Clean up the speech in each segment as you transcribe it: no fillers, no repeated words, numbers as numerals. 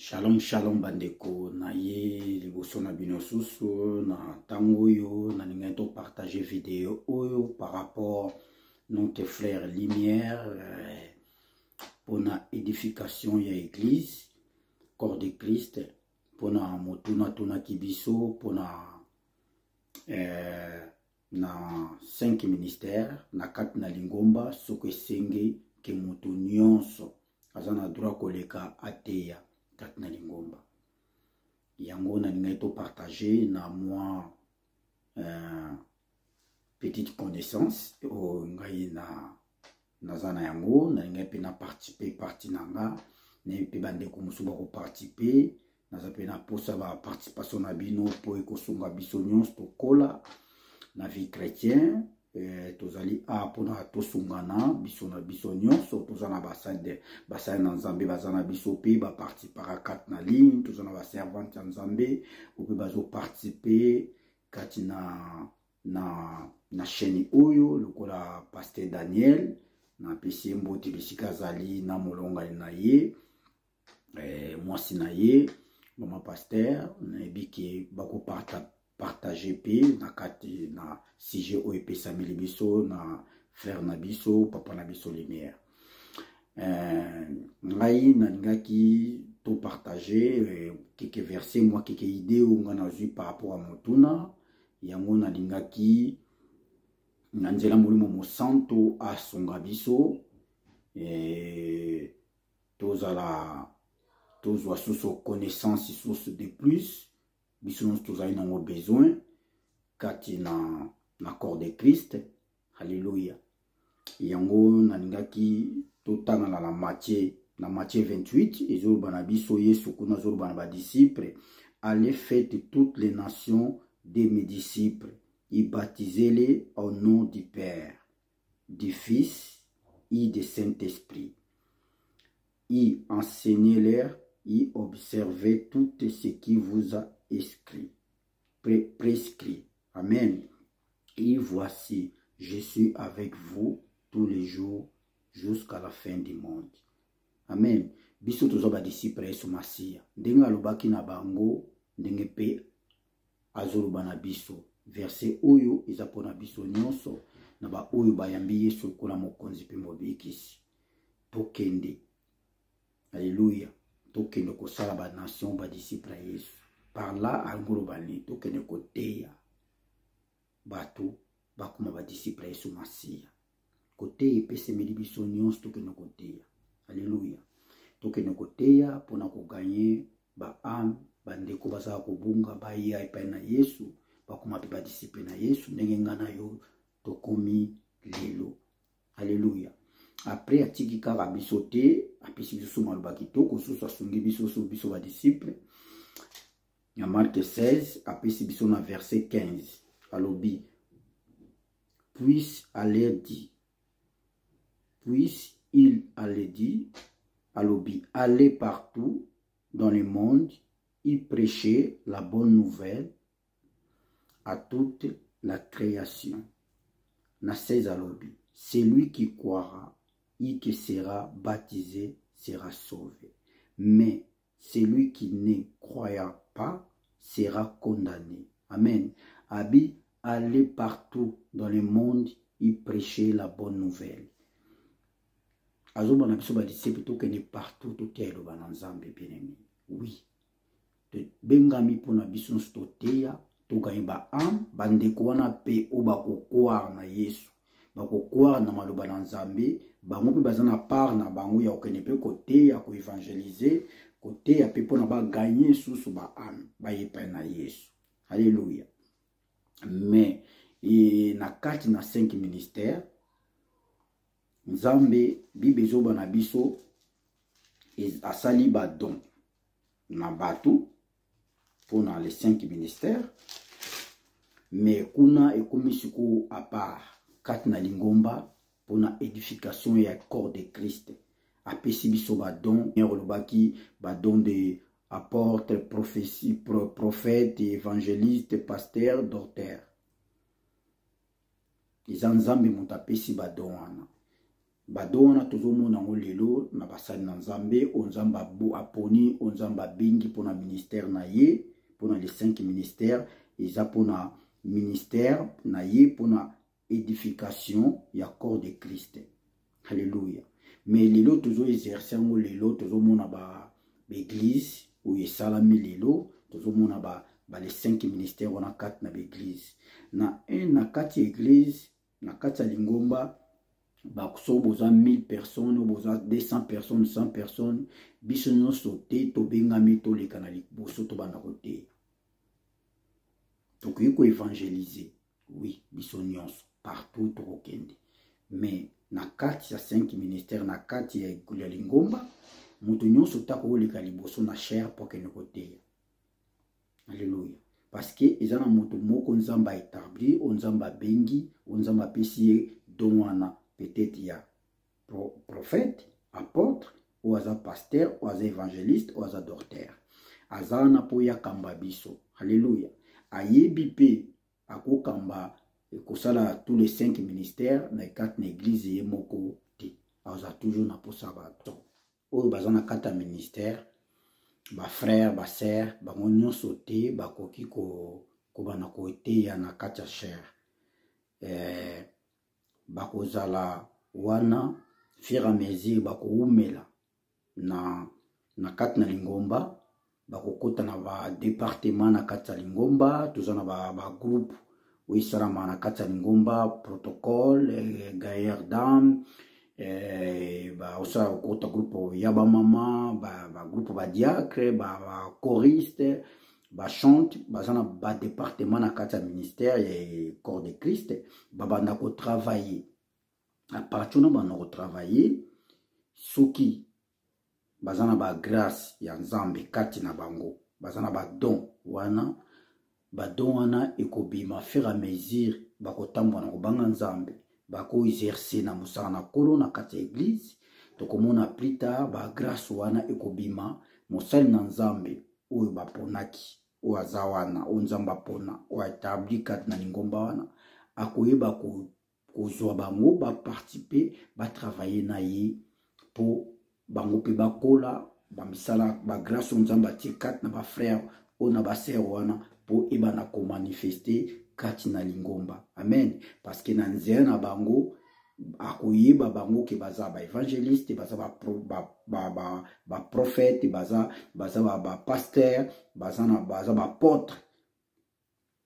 Shalom shalom bandeko na ye liboso na bino susu na tango yo na ninga partager vidéo oyo par rapport notre frère Lumière pour la édification ya église corps de Christ pour na motuna tuna kibiso pour na 5 ministères na 4 na lingomba soko senge ke moto nyonso azana droit koleka ateya na lingomba yango na ninga to partager na moi petite connaissance o ngai na zana yango na ninga pe na participer parti nanga ne pe bande ko musuba ko participer na za pe na posa ba participation na bino po ekosunga biso nyonso to kola na vie chrétien tozali apona tosungana biso na biso nyonso tozana basali na nzambe bazana biso pe ba participera kat na ligne tozana ba servante ya nzambe ope bazo participer kati na chaîne oyo lokola pasteur Daniel na pesi mbote bisika zali na molonga na ye mwasi na ye mama pasteur na ebiki bako partager pe na kati na sujet o epesa milibiso na frère na biso papa na biso Lumière ngai na ngaki to partager quelques versets moi quelques idées ou ngana zui par rapport à motuna yango na lingaki na nzela molimo mosanto asonga biso tozwa source connaissance source de plus biso nous tous avons besoin kati na corps de Christ. Alléluia. Yango naningaki totana na Matthieu 28 ezo bana biso Yesu kuna zo bana ba disciples allez faites toutes les nations des mes disciples et baptisez-les au nom du Père, du Fils et du Saint-Esprit. Et enseignez-leur et observez tout ce qui vous a prescrit. Amen. Et voici, je suis avec vous tous les jours jusqu'à la fin du monde. Amen. Biso tozo ba disciple Yesu Masia. Ndenga lobaki na bango, ndenge pe azoloba na biso. Verset oyo ezapona biso nyonso na ba oyo bayambi Yesu kola mokonzi pe mobikisi. Tokende. Alléluia. Tokende kosala ba nation ba disciple Yesu. Par là, angolobani tokende koteya bato bakuma ba disciple Yesu Masia. Koteya pese milibiso nyonso tokende koteya. Alléluia. Tokende koteya pona ko gagner ba âme bandeko bazala kobunga ba ya epai na Yesu bakuma pe ba disciple na Yesu ndenge ngana yo tokomi lelo. Alléluia. Après atiki kaka biso te apesi biso maloba kitoko susu asungi biso ba disciple. Il y a Marc 16, après c'est na verset 15. Alobi. Puis il allait dire, alobi, allez partout dans le monde, il prêchait la bonne nouvelle à toute la création. Na 16 alobi. Celui qui croira et qui sera baptisé sera sauvé. Mais celui qui ne croira pas sera condamné. Amen. Abi, allez partout dans le monde et prêcher la bonne nouvelle. Azobana biso ba disciple to kene partout to telo bananzambe bien-aimé. Oui. De bengami pona biso stoteya to kaiba am bandeko wana pe obako croire na Yesu. Bako croire na maloba na Nzambe, bango pe bazana part na bango ya okene pe côté ya ko évangéliser. Côté ya pepo na ba gagner sous ba âme ba yepa na Yesu. Alléluia. Mais na kati na 5 ministères Nzambe bibezo bana biso asali ba don na bato pour na les 5 ministères mais kuna ekomisiko à part kati na lingomba pour na édification ya corps de Christ. Apesi biso badon nyolobaki badon de apôtre, prophétie, prophète, évangéliste, pasteur, docteur. Les nzambe mutapesi badon wana. badona tozomona ngo lelo na basali na nzambe onzamba bo aponi onzamba bingi pona ministère na ye pona les 5 ministères eza pona ministère na ye pona édification ya corps de Christ. Alléluia. Mais lelo tozo exercer ngo lelo tozomona ba église ou esalami lelo tozomona ba les 5 ministères on a 4 na église na na 4 église na 4 lingomba ba so boza 1000 personnes boza 200 personnes 100 personnes biso nyonso te to bengami to leka na liboso to banda kote to ko évangéliser oui biso nyonso partout to kokende mais na 4 ya 5 ministères na 4 ya lingomba mutu nyonso ta ko leka liboso na chair pour que ne kote. Alléluia. Parce que ezana mutu moko nzamba établi onzamba bengi onzamba pesi donwana peut-être il y a prophète, apôtre, ou aza pasteur, ou aza évangéliste, ou aza docteur. Azana po ya kamba biso. Alléluia. Ayebi pe ako kamba kosala tous les 5 ministères na 4 églises ye moko te. Aza toujours na po sabato. Oyo bazana 4 ministères, ba frère, ba sœur, ba ngonyo sote, ba koki ko bana ko te ya na 4 chair. Bakozala wana fur et à mesure bakoumela na 4 na lingomba bakokota na ba département na 4 lingomba tozana ba groupe oisalama na 4 lingomba protocole gaillard d'âme ba osa kota groupe ya ba mama ba groupe ba diacre ba choriste ba chante bazana ba département na 4 ministère et corps de Christ babanda ko travailler à partir de bana ko travailler soki bazana ba grâce ya nzambe kati na bango bazana ba don wana ekobima fur et à mesure bakotambo na ko banga nzambe bako exercer na musala na kolo na kati église to komona plus tard ba grâce wana ekobima mosali na nzambe oyo baponaki o azawana onzamba pona o établi kat na lingomba wana akoyeba kozwa bango ba participer ba travailler na ye po bango pe bakola ba misala ba grâce onzamba ti kat na ba frère o na ba sœur wana po ebana ko manifester kat na lingomba. Amen. Parce que na nzela na bango akoyeba bango ke baza ba évangéliste baza ba prophète baza ba pasteur baza ba apôtre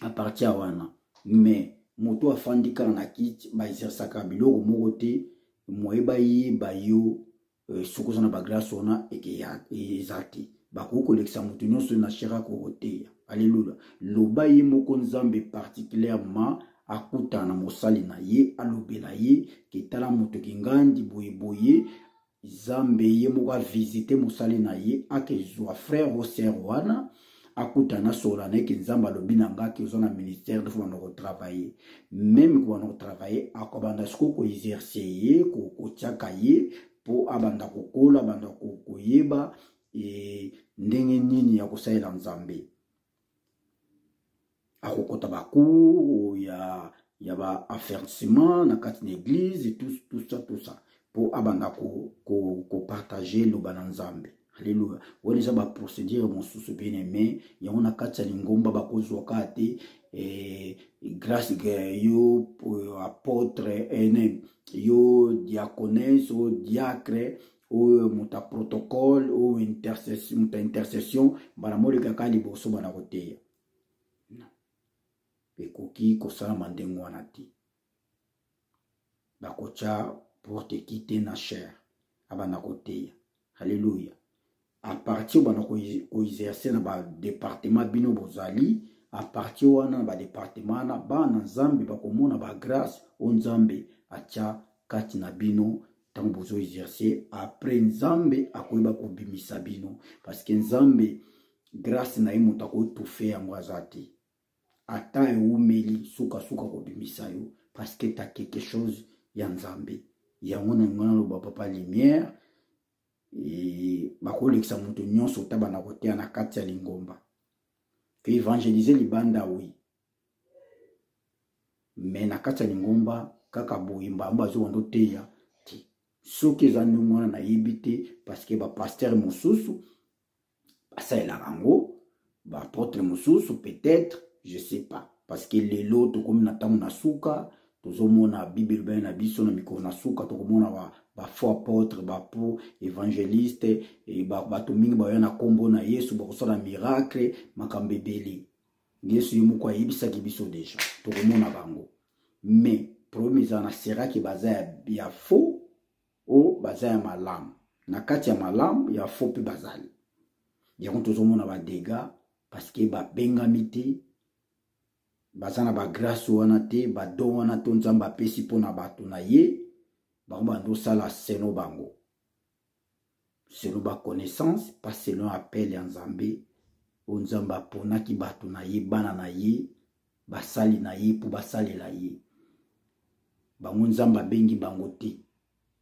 à partir wana mais moto afandika na kiti ba exerçaka biloko moko te moyeba yeba yo soko na ba grâce ona eke ya ezati bakoko lekisa moto nyonso na shira ko te. Alléluia. Loba ye moko nzambe particulièrement akuta na mosali na ye alobela ye ketala moto kingandi boye zambe ye moko visiter mosali na ye akezwa frère ou sœur wana akuta na sola na ke nzamba lobi na ngaki ozona ministère de fona ko travailler même ko na travailler akobanda siko ko exercer ye ko tiaka ye po abanda kokola banda ko yeba ndenge nini ya kosalela nzambe akokota baku ya ba affairement na kati na église et tout ça pour abanda ko partager lo bananzambe. Alléluia. Woni za ba procédure mon sous bien aimé ya on a kati lingomba bakozwa kate grâce yo apôtre yo diaconesse ou diacre ou muta protocole ou intercession bana moli kaka liboso bana koteya ekoki kosala mandengo wana te bakocha pour te quitter na chair abana koteya. Alléluia. À partir bana ko exercer na ba département bino bozali à partir wana ba département na bana nzambe bakomona ba grâce o nzambe acha kati na bino tant bozo exercer après nzambe akoyeba ko bimisa bino parce que nzambe grâce na imo ta ko tout faire yango azati ata eumeli suka ko bimisa yo parce que ta quelque chose ya nzambe yango na ngana lo papa lumière et bakolekisa moto nyonso tabana kotea na kati ya lingomba que évangéliser libanda oui mais na kati ya lingomba kaka boyimba ambazo ndo teya ti soki eza ndenge wana nayebi te parce que bapaster mosusu basalela yango, baapôtre mosusu peut-être, je sais pas, parce que lelo tokomi na ntango na suka, tozomona bible baye na biso na mikolo na suka, tokomona bafaux apôtre, bapo évangéliste, bato mingi baya na kombo na Yesu bakosala miracle, makambo ebele. Yesu ye moko ayebisaki biso deja, tokomona bango. Mais problème eza na seraki baza ya faux o baza ya malamu. Na kati ya malamu ya faux pe bazali. Yango tozomona ba dégâts parce que babengami te, baza na ba grâce wana te, ba don wana to nzambe apesi mpona bato na ye, bango bandosala selon bango. Selon ba connaissance, pas selon appel ya nzambe, o nzambe aponaki bato na ye, bana na ye, basali na ye po basalela ye. Bango nzambe abengi bango te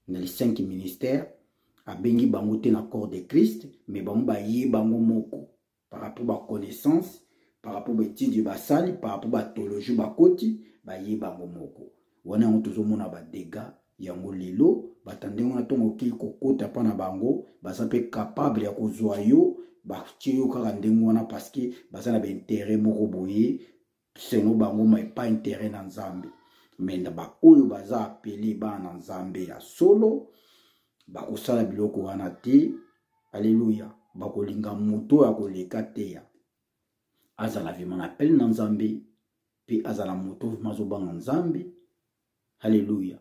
na les 5 ministères, abengi bango te na corps de Christ, mais bango baye bango moko par rapport à connaissance, par rapport à étude basali, par rapport à théologie bakoti, baye bango moko. Wana yango tozomona ba dégâts yango lelo, batandengo na tongo ki kokota pa na bango, baza pe capable ya kozwa yo, batie yo kaka ndengo wana parce que baza na ba intérêt moko boye, selon bango mais pas intérêt na nzambe. Mais na ba oyo baza appelé ba na nzambe ya solo, bakosala biloko wana te. Alléluia. Bakolinga moto ya koleka te ya azala vima na appel na nzambe, pe azala moto vima azobanga nzambe. Alléluia.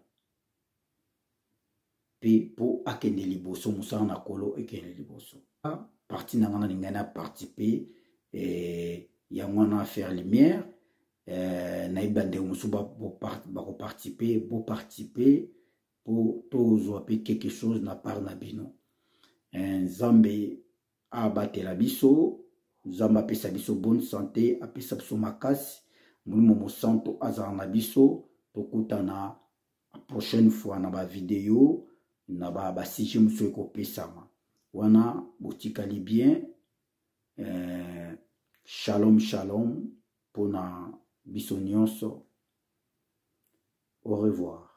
Pe po akende liboso musala na kolo ekende liboso. Parti na ngana ningana participer yango na faire lumière, na ibande musu ba participer, pour tous quelque chose na part na bino. Nzambe abatela biso, nzambe apesa biso bonne santé, apesa biso makasi, mulimo mosanto azala na biso. Tokutana prochaine fois na ba vidéo na ba sujet musu ekopesama. Wana botikali bien. Shalom shalom pona biso nyonso. Au revoir.